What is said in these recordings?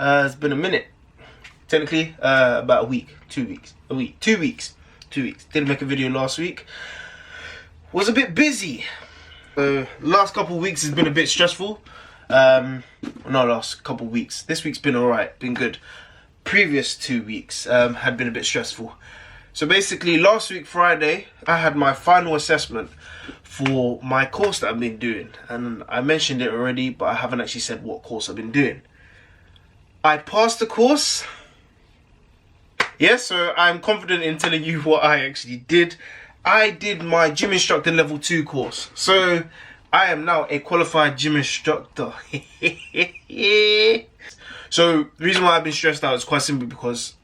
It's been a minute. Technically, about a week, 2 weeks. Two weeks. Didn't make a video last week. Was a bit busy. Last couple of weeks has been a bit stressful. Not last couple of weeks. This week's been alright, been good. Previous 2 weeks had been a bit stressful. So basically, last week Friday, I had my final assessment for my course that I've been doing, and I mentioned it already, but I haven't actually said what course I've been doing. I passed the course. Yes, so I'm confident in telling you what I actually did. I did my gym instructor level 2 course. So I am now a qualified gym instructor. So the reason why I've been stressed out is quite simply because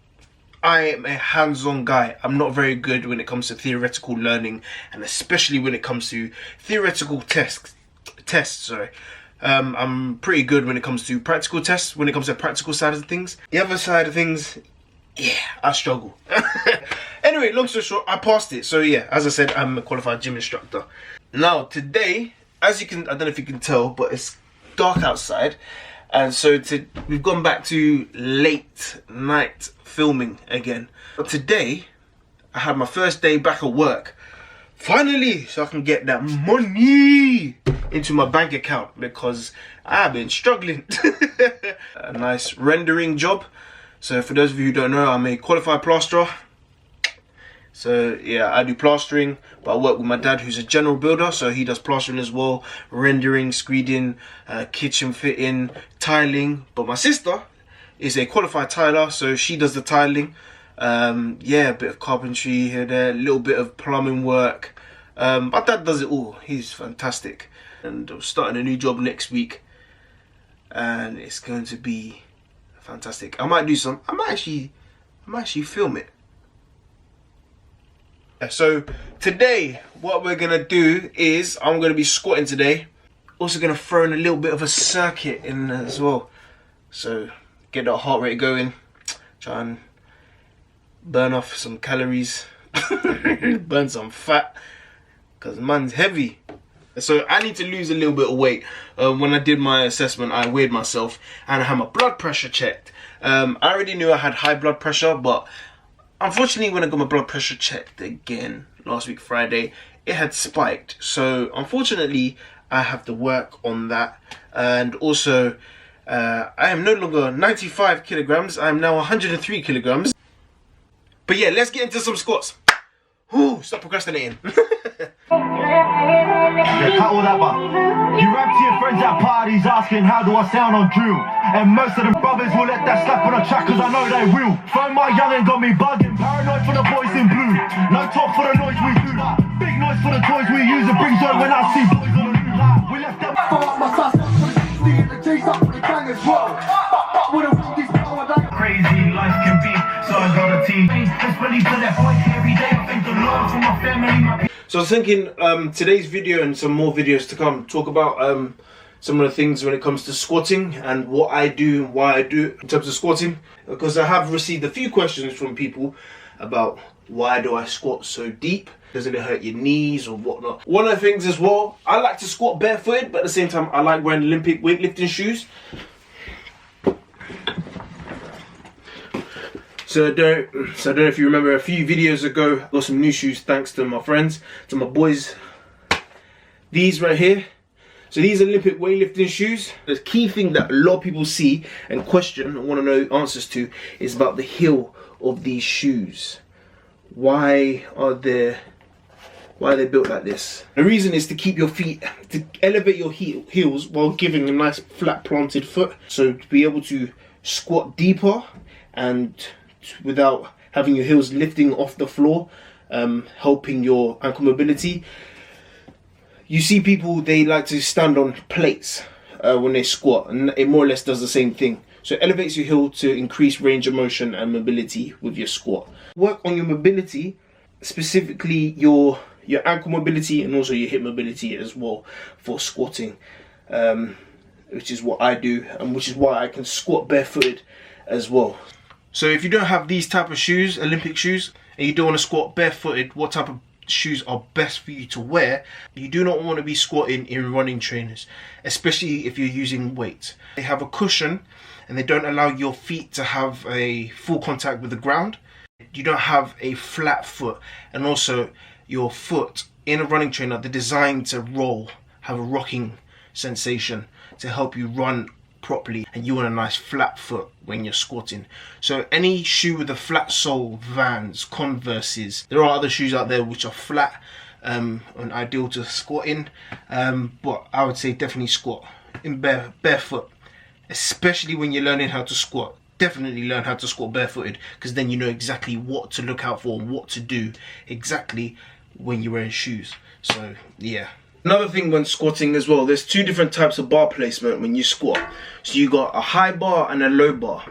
I am a hands-on guy. I'm not very good when it comes to theoretical learning, and especially when it comes to theoretical tests. I'm pretty good when it comes to practical tests, when it comes to the practical side of things. The other side of things, yeah, I struggle. Anyway, long story short, I passed it. So yeah, as I said, I'm a qualified gym instructor. Now today, as you can, I don't know if you can tell, but it's dark outside. And so we've gone back to late night filming again. But today, I had my first day back at work. Finally, so I can get that money into my bank account because I've been struggling. A nice rendering job. So for those of you who don't know, I'm a qualified plasterer. So yeah, I do plastering, but I work with my dad who's a general builder, so he does plastering as well, rendering, screeding, kitchen fitting, tiling. But my sister is a qualified tiler, so she does the tiling. Yeah, a bit of carpentry here, there, a little bit of plumbing work. My dad does it all. He's fantastic. And I'm starting a new job next week, and it's going to be fantastic. I might actually film it. So today, what we're gonna do is I'm gonna be squatting today. Also gonna throw in a little bit of a circuit in as well. So get that heart rate going. Try and burn off some calories, burn some fat, because man's heavy. So I need to lose a little bit of weight. When I did my assessment, I weighed myself and I had my blood pressure checked. I already knew I had high blood pressure, but unfortunately, when I got my blood pressure checked again last week Friday, it had spiked. So unfortunately, I have to work on that. And also, I am no longer 95 kilograms. I am now 103 kilograms. But yeah, let's get into some squats. Whew, stop procrastinating. Yeah, cut all that, but you rap to your friends at parties asking how do I sound on drill, and most of them brothers will let that slap on the track cause I know they will. Phone my youngin' got me bugging, paranoid for the boys in blue. No talk for the noise we do, big noise for the toys we use. It brings joy when I see boys on the loop. We left them up my sass up for the 60 and the G's up for the gang as well. But with a these power like crazy life can be, so I got a team. Just believe to that point every day. I thank the Lord for my family, my. So I was thinking today's video and some more videos to come talk about some of the things when it comes to squatting and what I do and why I do it in terms of squatting, because I have received a few questions from people about why do I squat so deep? Doesn't it hurt your knees or whatnot? One of the things as well, I like to squat barefooted, but at the same time I like wearing Olympic weightlifting shoes. So I don't know if you remember a few videos ago, I got some new shoes thanks to my friends, to my boys. These right here. So these Olympic weightlifting shoes. The key thing that a lot of people see and question and want to know answers to is about the heel of these shoes. Why are they built like this? The reason is to keep your feet, to elevate your heels while giving a nice flat planted foot. So to be able to squat deeper and without having your heels lifting off the floor, helping your ankle mobility. You see people, they like to stand on plates when they squat, and it more or less does the same thing. So it elevates your heel to increase range of motion and mobility with your squat. Work on your mobility, specifically your ankle mobility and also your hip mobility as well for squatting, which is what I do and which is why I can squat barefooted as well. So if you don't have these type of shoes, Olympic shoes, and you don't want to squat barefooted, what type of shoes are best for you to wear. You do not want to be squatting in running trainers, especially if you're using weights. They have a cushion and they don't allow your feet to have a full contact with the ground. You don't have a flat foot, and also your foot in a running trainer, they're designed to roll, have a rocking sensation to help you run properly, and you want a nice flat foot when you're squatting. So any shoe with a flat sole, Vans, Converses, there are other shoes out there which are flat and ideal to squat in, but I would say definitely squat in barefoot, especially when you're learning how to squat. Definitely learn how to squat barefooted, because then you know exactly what to look out for and what to do exactly when you're wearing shoes. So yeah. Another thing when squatting as well, there's two different types of bar placement when you squat. So you got a high bar and a low bar.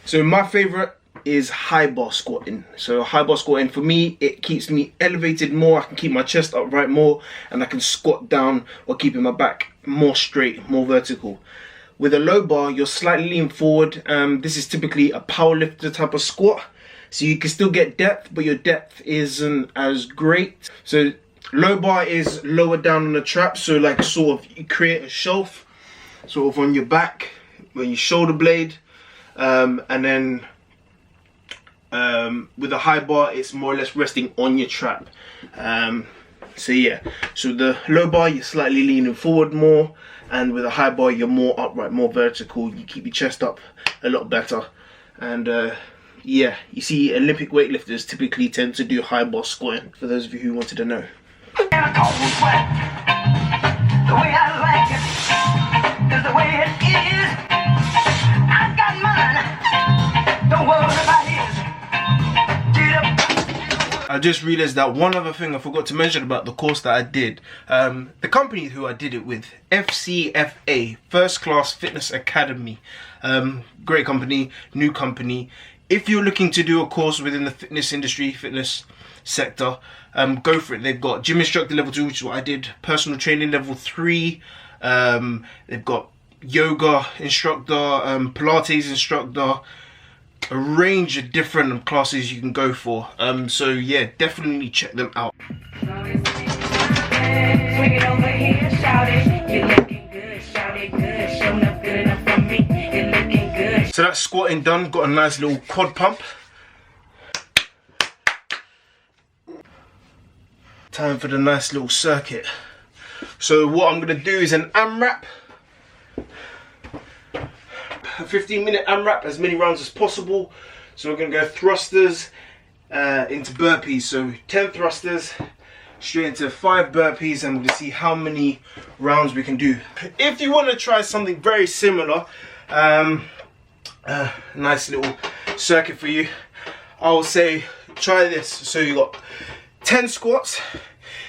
So my favorite is high bar squatting. So high bar squatting, for me, it keeps me elevated more. I can keep my chest upright more, and I can squat down while keeping my back more straight, more vertical. With a low bar, you're slightly leaning forward. This is typically a powerlifter type of squat. So you can still get depth, but your depth isn't as great. So low bar is lower down on the trap. So like sort of you create a shelf sort of on your back, when your shoulder blade. And then with a high bar, it's more or less resting on your trap. So yeah, so the low bar, you're slightly leaning forward more. And with a high bar, you're more upright, more vertical. You keep your chest up a lot better. And yeah, you see Olympic weightlifters typically tend to do high bar squatting, for those of you who wanted to know. The way I like it is the way it is. I got mine. Don't worry about his. I just realized that one other thing I forgot to mention about the course that I did. The company who I did it with, FCFA, First Class Fitness Academy. Great company, new company. If you're looking to do a course within the fitness industry, fitness sector, go for it. They've got gym instructor level 2, which is what I did, personal training level 3. They've got yoga instructor, Pilates instructor, a range of different classes you can go for. So yeah, definitely check them out. Swing it over here, shout it. You're looking good, shout it good. Showing up good enough for me. You're looking good. So that's squatting done. Got a nice little quad pump. Time for the nice little circuit. So what I'm gonna do is an AMRAP. A 15-minute AMRAP, as many rounds as possible. So we're going to go thrusters into burpees. So 10 thrusters straight into 5 burpees, and we're going to see how many rounds we can do. If you want to try something very similar, nice little circuit for you, I will say try this. So you got 10 squats,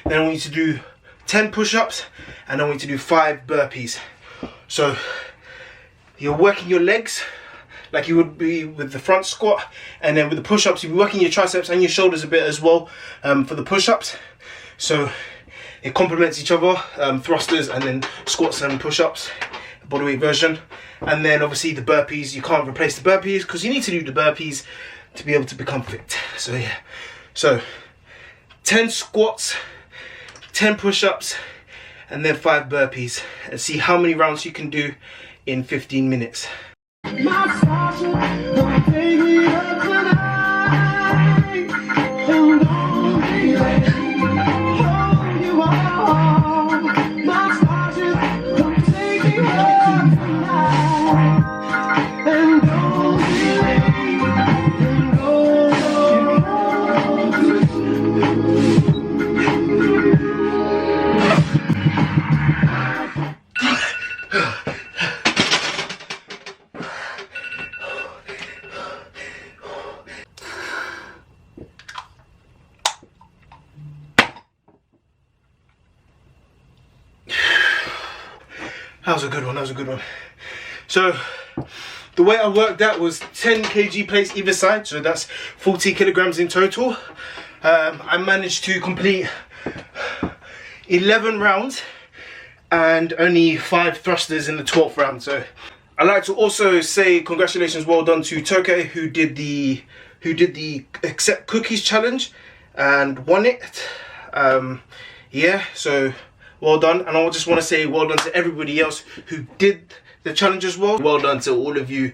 then I want you to do 10 push-ups, and I want you to do 5 burpees. So you're working your legs like you would be with the front squat, and then with the push-ups you'll be working your triceps and your shoulders a bit as well for the push-ups. So it complements each other, thrusters and then squats and push-ups, bodyweight version. And then obviously the burpees, you can't replace the burpees because you need to do the burpees to be able to become fit. So yeah, so 10 squats, 10 push-ups, and then 5 burpees, and see how many rounds you can do in 15 minutes. That was a good one, that was a good one. So the way I worked out was 10 kg plates either side, so that's 40 kilograms in total. I managed to complete 11 rounds and only 5 thrusters in the 12th round. So I'd like to also say congratulations, well done to Toke, who did the Accept Cookies challenge and won it. Yeah, so well done. And I just want to say well done to everybody else who did the challenge as well. Well done to all of you.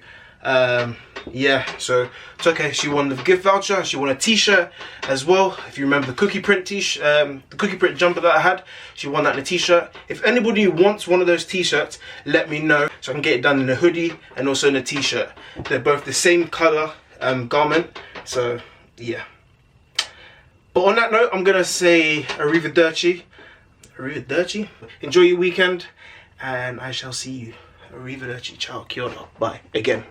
Yeah, so it's okay. She won the gift voucher. She won a t-shirt as well. If you remember the cookie print the cookie print jumper that I had, she won that in a t-shirt. If anybody wants one of those t-shirts, let me know so I can get it done in a hoodie and also in a t-shirt. They're both the same color garment, so yeah. But on that note, I'm gonna say arrivederci. Arrivederci. Enjoy your weekend, and I shall see you. Arrivederci. Ciao. Kia ora. Bye. Again.